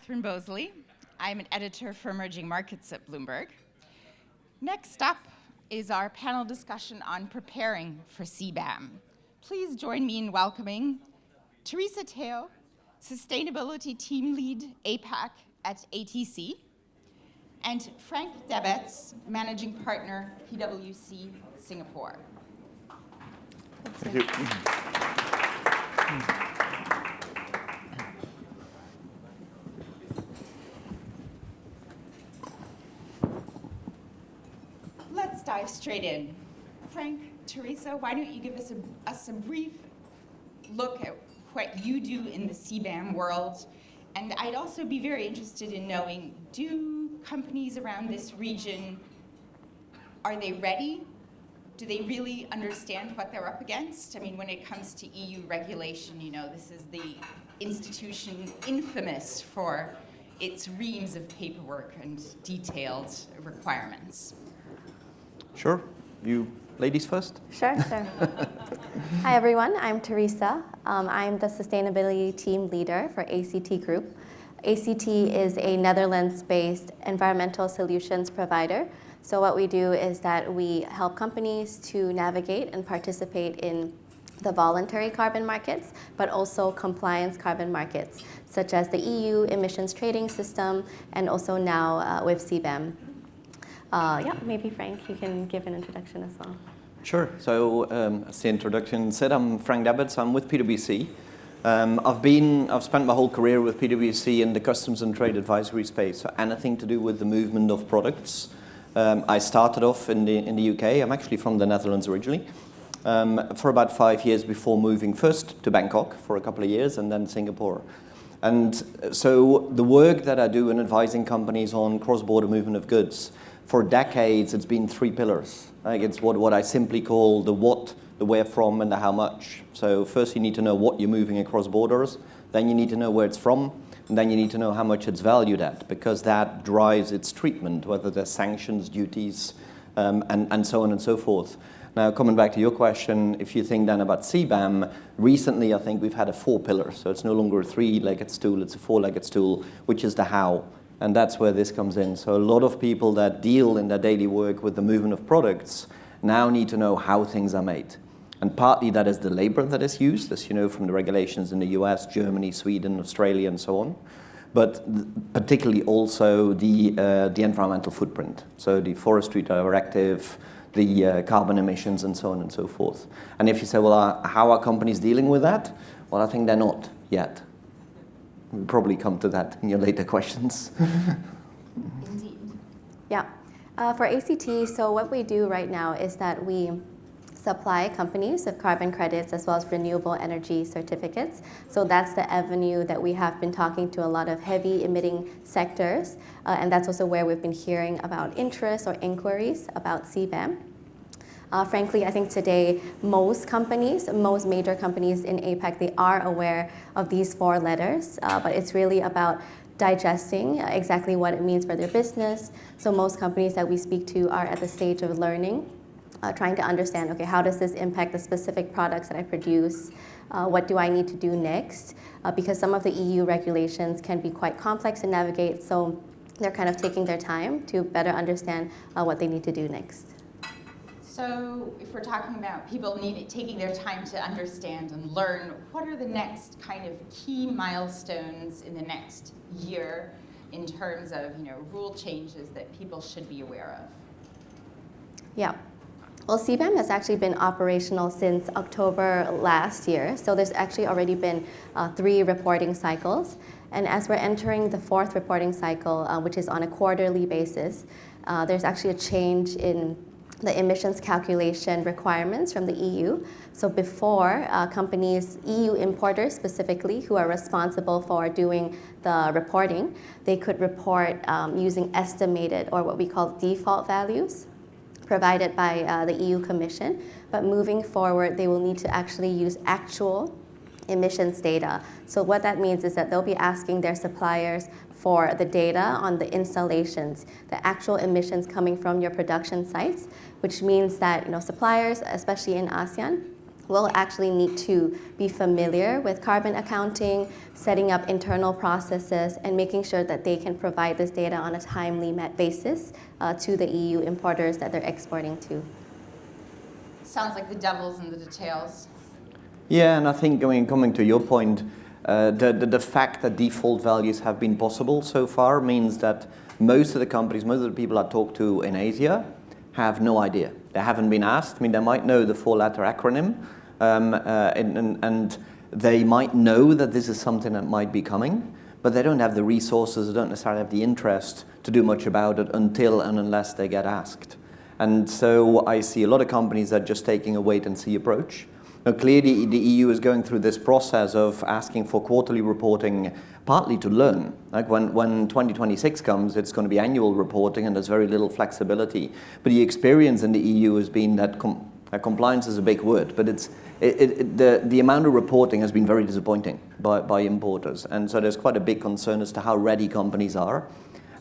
Catherine Bosley. I'm an editor for emerging markets at Bloomberg. Next up is our panel discussion on preparing for CBAM. Please join me in welcoming Teresa Teo, Sustainability Team Lead APAC at ATC, and Frank Debets, Managing Partner, PwC Singapore. Thank you. Let's dive straight in. Frank, Teresa, why don't you give us a brief look at what you do in the CBAM world? And I'd also be very interested in knowing, do companies around this region, are they ready? Do they really understand what they're up against? I mean, when it comes to EU regulation, you know, this is the institution infamous for its reams of paperwork and detailed requirements. Sure. You ladies first? Sure. Hi, everyone. I'm Teresa. I'm the Sustainability Team Leader for ACT Group. ACT is a Netherlands-based environmental solutions provider. So what we do is that we help companies to navigate and participate in the voluntary carbon markets, but also compliance carbon markets, such as the EU emissions trading system, and also now with CBAM. Maybe Frank, you can give an introduction as well. Sure. So as the introduction said, I'm Frank Debets. I'm with PwC. I've spent my whole career with PwC in the customs and trade advisory space, so anything to do with the movement of products. I started off in the UK. I'm actually from the Netherlands originally. For about 5 years before moving first to Bangkok for a couple of years and then Singapore. And so the work that I do in advising companies on cross-border movement of goods, for decades it's been 3 pillars. Like it's what I simply call the what, the where from, and the how much. So first you need to know what you're moving across borders, then you need to know where it's from, and then you need to know how much it's valued at, because that drives its treatment, whether there's sanctions, duties, and so on and so forth. Now, coming back to your question, if you think then about CBAM, recently I think we've had a 4 pillars. So it's no longer a 3-legged stool, it's a 4-legged stool, which is the how. And that's where this comes in. So a lot of people that deal in their daily work with the movement of products now need to know how things are made. And partly that is the labor that is used, as you know from the regulations in the US, Germany, Sweden, Australia, and so on. But particularly also the environmental footprint. So the Forestry Directive, the carbon emissions, and so on and so forth. And if you say, well, how are companies dealing with that? Well, I think they're not yet. We'll probably come to that in your later questions. Indeed. Yeah. For ACT, so what we do right now is that we supply companies with carbon credits as well as renewable energy certificates. So that's the avenue that we have been talking to a lot of heavy emitting sectors. And that's also where we've been hearing about interest or inquiries about CBAM. Frankly, I think today most major companies in APAC, they are aware of these 4 letters, but it's really about digesting exactly what it means for their business. So most companies that we speak to are at the stage of learning, trying to understand, okay, how does this impact the specific products that I produce? What do I need to do next? Because some of the EU regulations can be quite complex to navigate, so they're kind of taking their time to better understand what they need to do next. So if we're talking about people taking their time to understand and learn, what are the next kind of key milestones in the next year in terms of, you know, rule changes that people should be aware of? Yeah. Well, CBAM has actually been operational since October last year. So there's actually already been 3 reporting cycles. And as we're entering the 4th reporting cycle, which is on a quarterly basis, there's actually a change in the emissions calculation requirements from the EU. So before, companies, EU importers specifically, who are responsible for doing the reporting, they could report using estimated or what we call default values provided by the EU Commission. But moving forward, they will need to actually use actual emissions data. So what that means is that they'll be asking their suppliers for the data on the installations, the actual emissions coming from your production sites, which means that suppliers, especially in ASEAN, will actually need to be familiar with carbon accounting, setting up internal processes, and making sure that they can provide this data on a timely basis to the EU importers that they're exporting to. Sounds like the devil's in the details. Yeah, and I think, coming to your point, the fact that default values have been possible so far means that most of the companies, most of the people I talk to in Asia have no idea. They haven't been asked. I mean, they might know the four-letter acronym, and they might know that this is something that might be coming, but they don't have the resources, they don't necessarily have the interest to do much about it until and unless they get asked. And so I see a lot of companies that are just taking a wait-and-see approach. Now, clearly, the EU is going through this process of asking for quarterly reporting, partly to learn. Like when 2026 comes, it's going to be annual reporting, and there's very little flexibility. But the experience in the EU has been that compliance is a big word, but the amount of reporting has been very disappointing by importers. And so there's quite a big concern as to how ready companies are.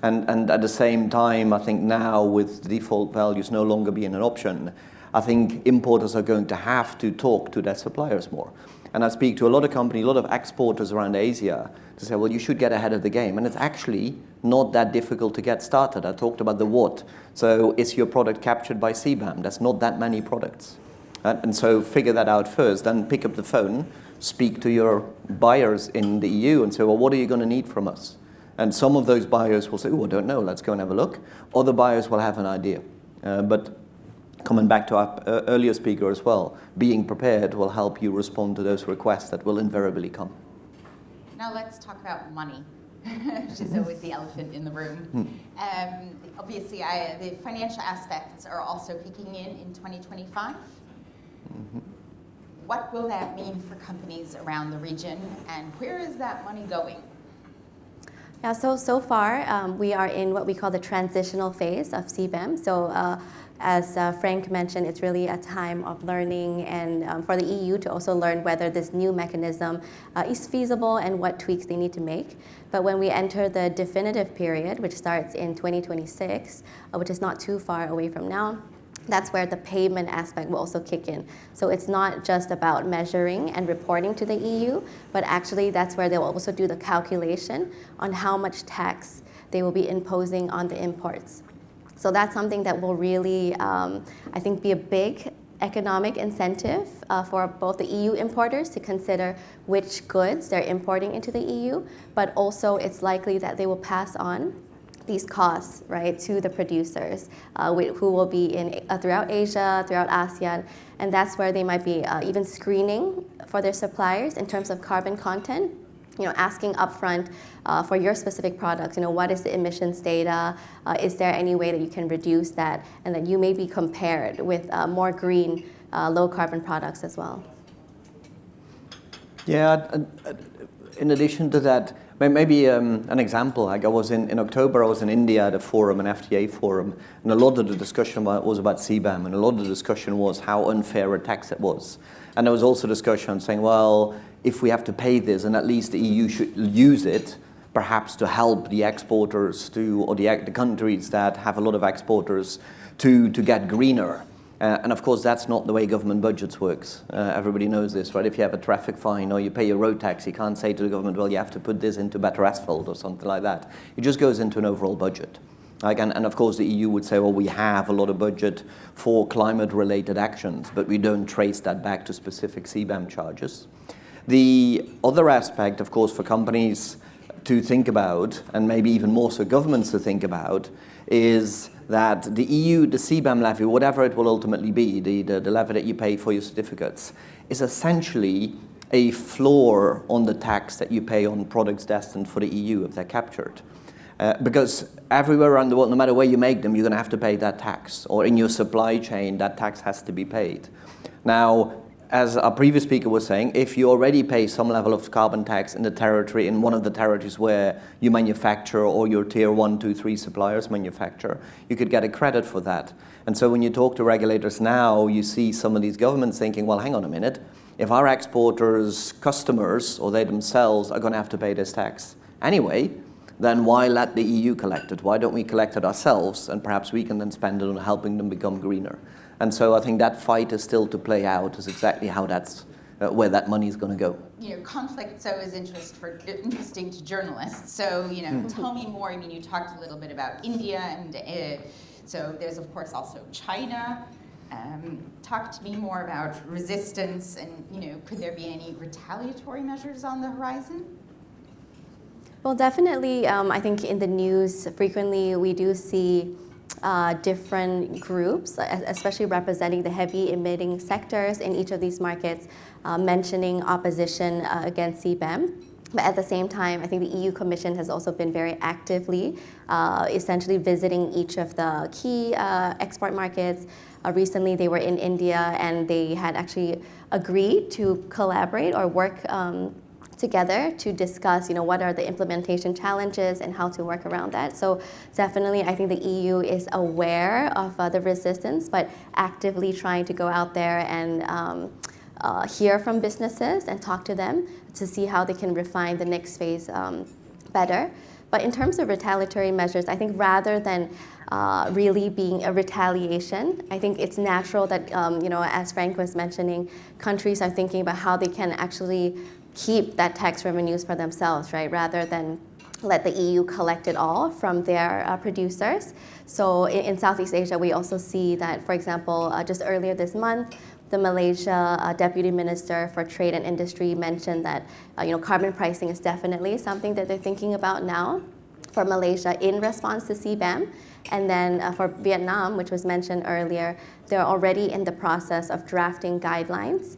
And at the same time, I think now with default values no longer being an option, I think importers are going to have to talk to their suppliers more. And I speak to a lot of companies, a lot of exporters around Asia to say, well, you should get ahead of the game. And it's actually not that difficult to get started. I talked about the what. So is your product captured by CBAM? That's not that many products. And so figure that out first, then pick up the phone, speak to your buyers in the EU and say, well, what are you going to need from us? And some of those buyers will say, oh, I don't know, let's go and have a look. Other buyers will have an idea. But coming back to our earlier speaker as well, being prepared will help you respond to those requests that will invariably come. Now let's talk about money, which is always the elephant in the room. Obviously, the financial aspects are also kicking in 2025. What will that mean for companies around the region, and where is that money going? Yeah, so far we are in what we call the transitional phase of CBAM. So as Frank mentioned, it's really a time of learning and for the EU to also learn whether this new mechanism is feasible and what tweaks they need to make. But when we enter the definitive period, which starts in 2026, which is not too far away from now, that's where the payment aspect will also kick in. So it's not just about measuring and reporting to the EU, but actually that's where they will also do the calculation on how much tax they will be imposing on the imports. So that's something that will really, I think, be a big economic incentive for both the EU importers to consider which goods they're importing into the EU, but also it's likely that they will pass on these costs, right, to the producers who will be throughout Asia, throughout ASEAN, and that's where they might be even screening for their suppliers in terms of carbon content. Asking upfront for your specific product, what is the emissions data? Is there any way that you can reduce that, and that you may be compared with more green, low carbon products as well? Yeah, in addition to that, maybe an example, like I was in October, I was in India at a forum, an FTA forum, and a lot of the discussion was about CBAM, and a lot of the discussion was how unfair a tax it was. And there was also discussion saying, well, if we have to pay this, and at least the EU should use it, perhaps to help the exporters or the countries that have a lot of exporters to get greener. And of course, that's not the way government budgets works. Everybody knows this, right? If you have a traffic fine or you pay your road tax, you can't say to the government, well, you have to put this into better asphalt or something like that. It just goes into an overall budget. And of course, the EU would say, well, we have a lot of budget for climate-related actions, but we don't trace that back to specific CBAM charges. The other aspect, of course, for companies to think about, and maybe even more so governments to think about, is that the EU, the CBAM levy, whatever it will ultimately be, the levy that you pay for your certificates, is essentially a floor on the tax that you pay on products destined for the EU if they're captured. Because everywhere around the world, no matter where you make them, you're going to have to pay that tax. Or in your supply chain, that tax has to be paid. Now, as our previous speaker was saying, if you already pay some level of carbon tax in the territory, in one of the territories where you manufacture or your tier 1, 2, 3 suppliers manufacture, you could get a credit for that. And so when you talk to regulators now, you see some of these governments thinking, well, hang on a minute, if our exporters' customers or they themselves are going to have to pay this tax anyway, then why let the EU collect it? Why don't we collect it ourselves, and perhaps we can then spend it on helping them become greener? And so I think that fight is still to play out, is exactly how that's where that money is going to go. Conflict so is interesting to journalists. So, tell me more. I mean, you talked a little bit about India, and so there's, of course, also China. Talk to me more about resistance, and, could there be any retaliatory measures on the horizon? Well, definitely, I think in the news frequently we do see different groups, especially representing the heavy emitting sectors in each of these markets, mentioning opposition against CBAM. But at the same time, I think the EU Commission has also been very actively essentially visiting each of the key export markets. Recently, they were in India, and they had actually agreed to collaborate or work together to discuss, what are the implementation challenges and how to work around that. So definitely, I think the EU is aware of the resistance, but actively trying to go out there and hear from businesses and talk to them to see how they can refine the next phase better. But in terms of retaliatory measures, I think rather than really being a retaliation, I think it's natural that, as Frank was mentioning, countries are thinking about how they can actually keep that tax revenues for themselves, right? Rather than let the EU collect it all from their producers. So in Southeast Asia, we also see that, for example, just earlier this month, the Malaysia Deputy Minister for Trade and Industry mentioned that carbon pricing is definitely something that they're thinking about now for Malaysia in response to CBAM. And then for Vietnam, which was mentioned earlier, they're already in the process of drafting guidelines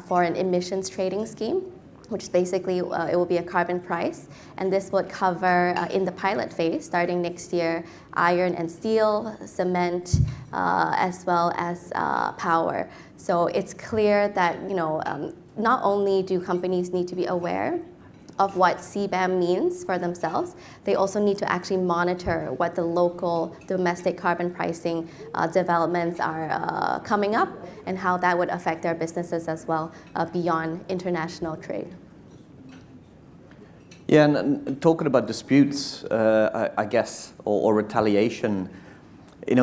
for an emissions trading scheme, which basically it will be a carbon price. And this would cover, in the pilot phase, starting next year, iron and steel, cement, as well as power. So it's clear that not only do companies need to be aware of what CBAM means for themselves, they also need to actually monitor what the local domestic carbon pricing developments are coming up and how that would affect their businesses as well beyond international trade. Yeah, and talking about disputes, I guess, or retaliation,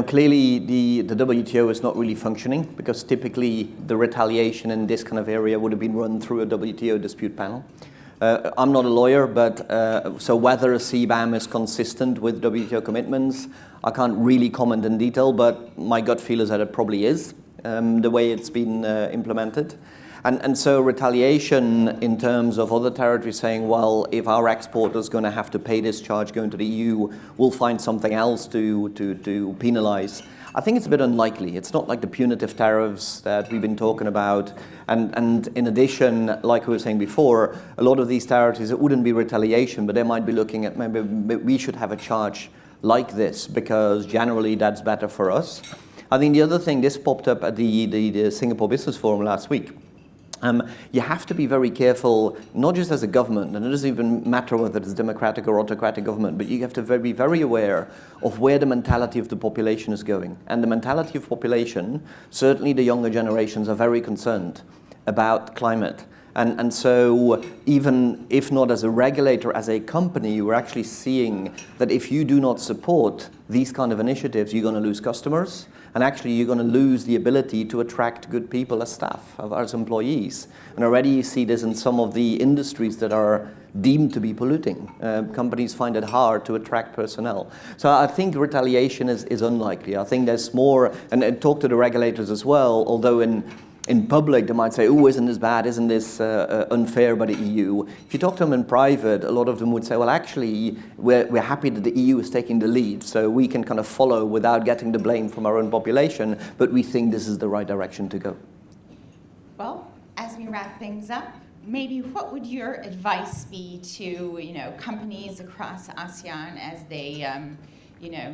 clearly the WTO is not really functioning because typically the retaliation in this kind of area would have been run through a WTO dispute panel. I'm not a lawyer, but so whether a CBAM is consistent with WTO commitments, I can't really comment in detail, but my gut feel is that it probably is, the way it's been implemented. And so retaliation in terms of other territories saying, well, if our exporter is going to have to pay this charge going to the EU, we'll find something else to penalize. I think it's a bit unlikely. It's not like the punitive tariffs that we've been talking about. And in addition, like we were saying before, a lot of these territories, it wouldn't be retaliation, but they might be looking at maybe we should have a charge like this because generally that's better for us. I think the other thing, this popped up at the Singapore Business Forum last week. You have to be very careful, not just as a government, and it doesn't even matter whether it's democratic or autocratic government, but you have to be very aware of where the mentality of the population is going. And the mentality of population, certainly the younger generations are very concerned about climate. And so even if not as a regulator, as a company, you're actually seeing that if you do not support these kind of initiatives, you're going to lose customers. And actually, you're going to lose the ability to attract good people as staff, as employees. And already you see this in some of the industries that are deemed to be polluting. Companies find it hard to attract personnel. So I think retaliation is unlikely. I think there's more, and talk to the regulators as well, although in public, they might say, oh, isn't this bad? Isn't this unfair by the EU? If you talk to them in private, a lot of them would say, well, actually, we're happy that the EU is taking the lead, so we can kind of follow without getting the blame from our own population, but we think this is the right direction to go. Well, as we wrap things up, maybe what would your advice be to companies across ASEAN as they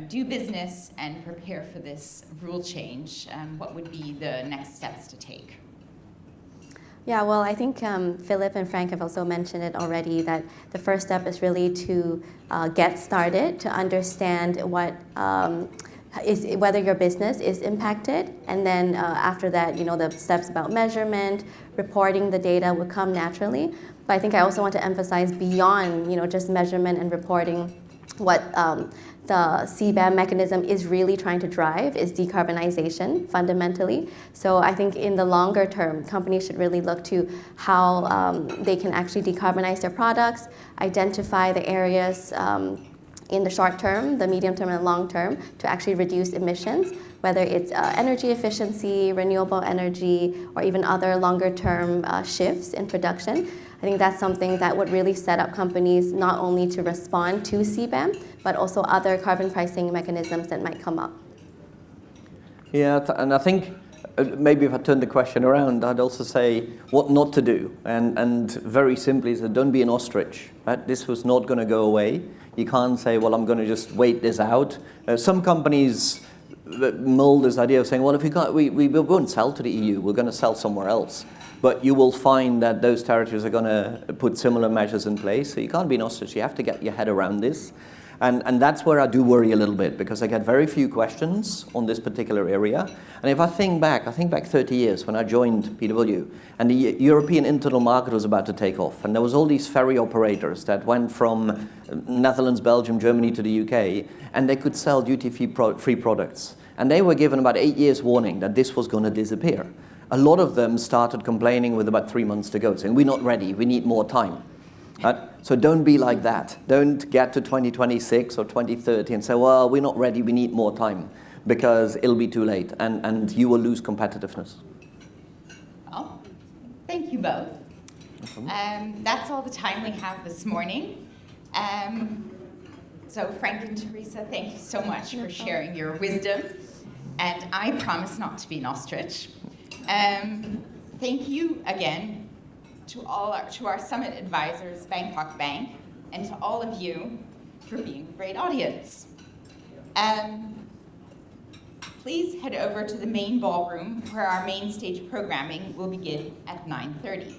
do business and prepare for this rule change? What would be the next steps to take? Yeah, well, I think Philip and Frank have also mentioned it already, that the first step is really to get started, to understand whether your business is impacted. And then after that, the steps about measurement, reporting the data would come naturally. But I think I also want to emphasize beyond, just measurement and reporting, what the CBAM mechanism is really trying to drive is decarbonization fundamentally. So I think in the longer term, companies should really look to how they can actually decarbonize their products, identify the areas in the short term, the medium term, and long term to actually reduce emissions, whether it's energy efficiency, renewable energy, or even other longer term shifts in production. I think that's something that would really set up companies not only to respond to CBAM, but also other carbon pricing mechanisms that might come up. Yeah, and I think maybe if I turn the question around, I'd also say what not to do. And very simply, is that don't be an ostrich. Right? This was not going to go away. You can't say, well, I'm going to just wait this out. Some companies mold this idea of saying, well, if we won't sell to the EU, we're going to sell somewhere else. But you will find that those territories are going to put similar measures in place. So you can't be an ostrich. You have to get your head around this. And that's where I do worry a little bit, because I get very few questions on this particular area. And if I think back 30 years when I joined PW, and the European internal market was about to take off, and there was all these ferry operators that went from Netherlands, Belgium, Germany to the UK, and they could sell duty-free products. And they were given about 8 years warning that this was going to disappear. A lot of them started complaining with about 3 months to go, saying, we're not ready, we need more time. So don't be like that. Don't get to 2026 or 2030 and say, well, we're not ready, we need more time, because it'll be too late, and you will lose competitiveness. Well, thank you both. That's all the time we have this morning. So Frank and Teresa, thank you so much for sharing your wisdom, and I promise not to be an ostrich. Thank you again to our summit advisors, Bangkok Bank, and to all of you for being a great audience. Please head over to the main ballroom where our main stage programming will begin at 9:30.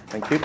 Thank you.